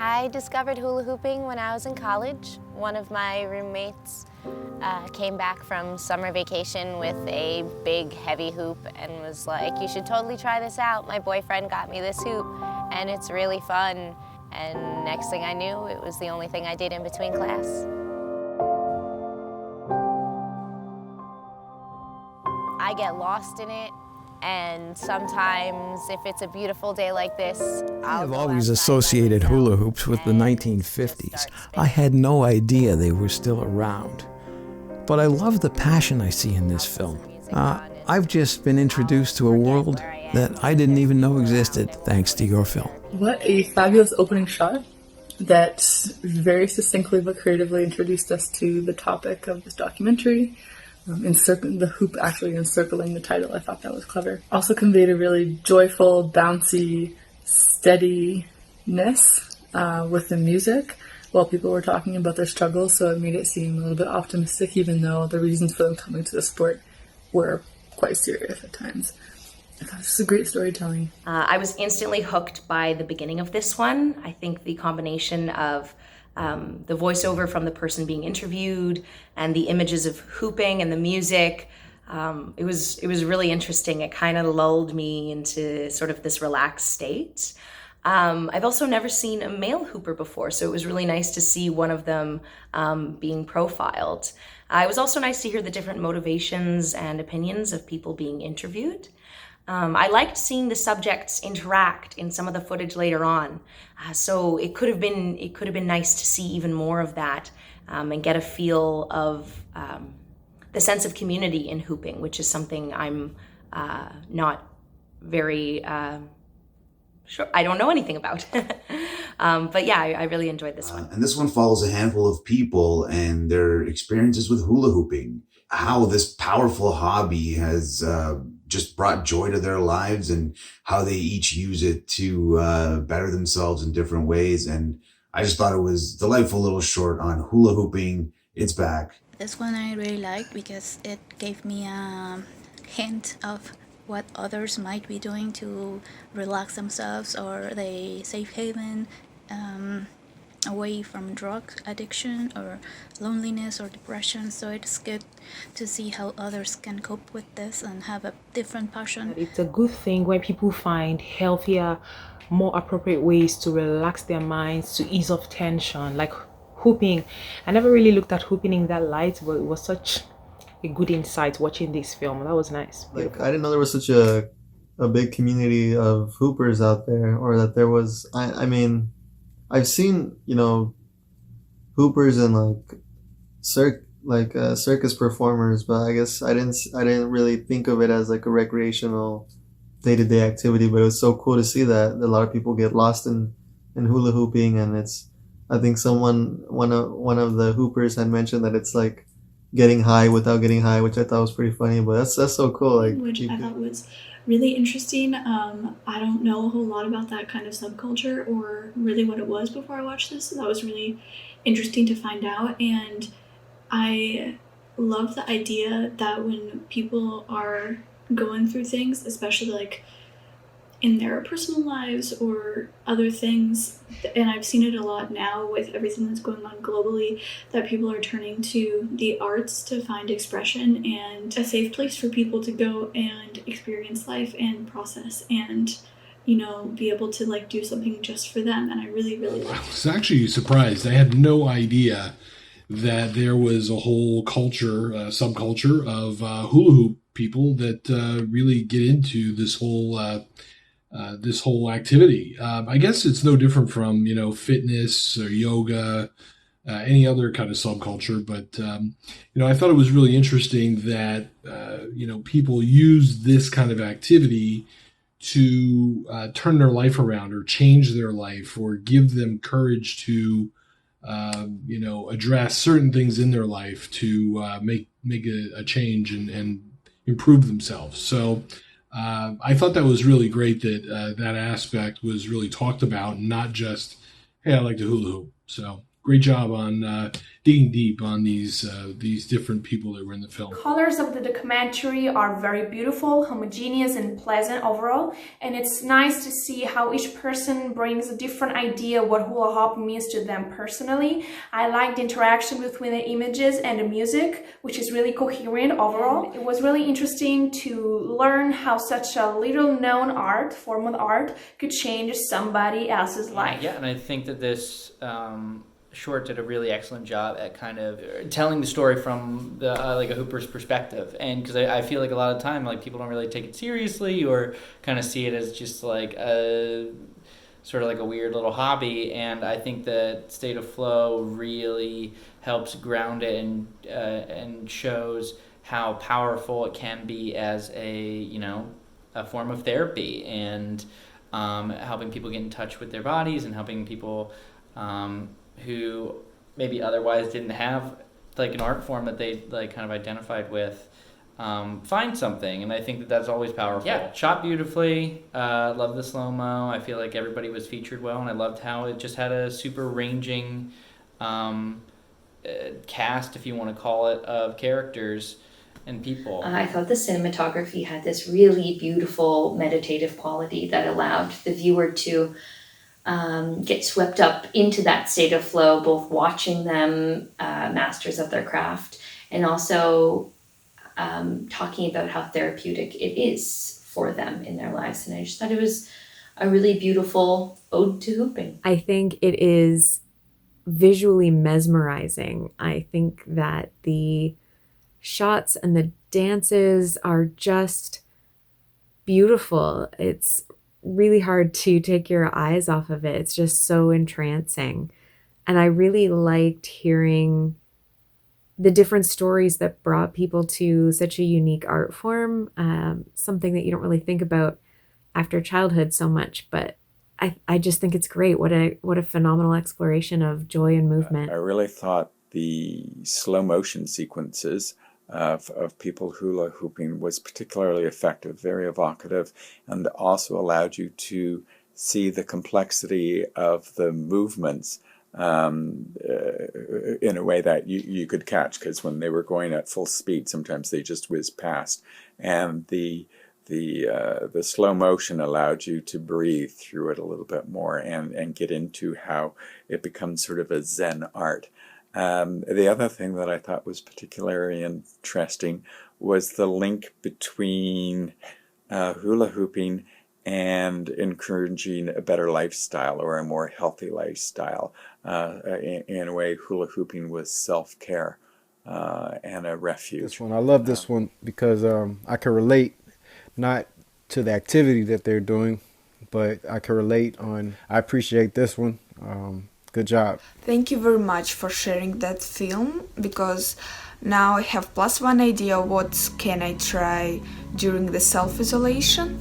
I discovered hula hooping when I was in college. One of my roommates came back from summer vacation with a big, heavy hoop and was like, "You should totally try this out. My boyfriend got me this hoop, and it's really fun." And next thing I knew, it was the only thing I did in between class. I get lost in it. And sometimes, if it's a beautiful day like this, I've always associated hula hoops with the 1950s. I had no idea they were still around. But I love the passion I see in this film. I've just been introduced to a world that I didn't even know existed, thanks to your film. What a fabulous opening shot that very succinctly but creatively introduced us to the topic of this documentary. The hoop actually encircling the title. I thought that was clever. Also conveyed a really joyful, bouncy, steadiness with the music while people were talking about their struggles, so it made it seem a little bit optimistic, even though the reasons for them coming to the sport were quite serious at times. I thought this was great storytelling. I was instantly hooked by the beginning of this one. I think the combination of the voiceover from the person being interviewed and the images of hooping and the music, it was really interesting. It kind of lulled me into sort of this relaxed state. I've also never seen a male hooper before, so it was really nice to see one of them being profiled. It was also nice to hear the different motivations and opinions of people being interviewed. I liked seeing the subjects interact in some of the footage later on. So it could have been nice to see even more of that and get a feel of the sense of community in hooping, which is something I'm not very sure. I don't know anything about. But yeah, I really enjoyed this one. And this one follows a handful of people and their experiences with hula hooping, how this powerful hobby has just brought joy to their lives and how they each use it to better themselves in different ways. And I just thought it was a delightful little short on hula hooping. It's back. This one I really liked because it gave me a hint of what others might be doing to relax themselves or the safe haven away from drug addiction or loneliness or depression. So it's good to see how others can cope with this and have a different passion. It's a good thing when people find healthier, more appropriate ways to relax their minds, to ease off tension, like hooping. I never really looked at hooping in that light, but it was such a good insight watching this film. That was nice. Like, I didn't know there was such a big community of hoopers out there, or that there was. I mean, I've seen, hoopers and circus performers, but I guess I didn't really think of it as like a recreational day-to-day activity. But it was so cool to see that a lot of people get lost in hula hooping, and I think one of the hoopers had mentioned that it's like getting high without getting high, which I thought was pretty funny. But that's so cool. Which I thought was really interesting. I don't know a whole lot about that kind of subculture or really what it was before I watched this, so that was really interesting to find out. And I love the idea that when people are going through things, especially like in their personal lives or other things, and I've seen it a lot now with everything that's going on globally, that people are turning to the arts to find expression and a safe place for people to go and experience life and process and be able to like do something just for them. And I really like I was actually surprised. I had no idea that there was a whole culture, subculture of hula hoop people that really get into this whole activity. I guess it's no different from, fitness or yoga, any other kind of subculture. But, I thought it was really interesting that, people use this kind of activity to turn their life around or change their life or give them courage to, address certain things in their life to make a change and improve themselves. So, I thought that was really great that that aspect was really talked about, and not just, hey, I like to hula hoop. So great job on digging deep on these different people that were in the film. Colors of the documentary are very beautiful, homogeneous, and pleasant overall, and it's nice to see how each person brings a different idea what hula hoop means to them personally. I like the interaction between the images and the music, which is really coherent overall. It was really interesting to learn how such a little known form of art could change somebody else's life. Yeah, and I think that this short did a really excellent job at kind of telling the story from the like a hooper's perspective, and because I feel like a lot of time like people don't really take it seriously or kind of see it as just like a sort of like a weird little hobby, and I think that State of Flow really helps ground it and shows how powerful it can be as a form of therapy, and helping people get in touch with their bodies and helping people who maybe otherwise didn't have like an art form that they like kind of identified with find something. And I think that that's always powerful. Yeah, shot beautifully. Love the slow-mo. I feel like everybody was featured well, and I loved how it just had a super ranging cast, if you want to call it, of characters and people. I thought the cinematography had this really beautiful meditative quality that allowed the viewer to get swept up into that state of flow, both watching them masters of their craft and also talking about how therapeutic it is for them in their lives. And I just thought it was a really beautiful ode to hooping. I think it is visually mesmerizing. I think that the shots and the dances are just beautiful. It's really hard to take your eyes off of it. It's just so entrancing. And I really liked hearing the different stories that brought people to such a unique art form, something that you don't really think about after childhood so much, but I just think it's great. What a phenomenal exploration of joy and movement. I really thought the slow motion sequences of people hula hooping was particularly effective, very evocative, and also allowed you to see the complexity of the movements in a way that you could catch, because when they were going at full speed, sometimes they just whizzed past, and the slow motion allowed you to breathe through it a little bit more and get into how it becomes sort of a Zen art. The other thing that I thought was particularly interesting was the link between hula hooping and encouraging a better lifestyle or a more healthy lifestyle. In a way, hula hooping was self-care and a refuge. This one, I love this one because I can relate not to the activity that they're doing, but I can relate on, I appreciate this one. Good job. Thank you very much for sharing that film, because now I have +1 idea what can I try during the self-isolation.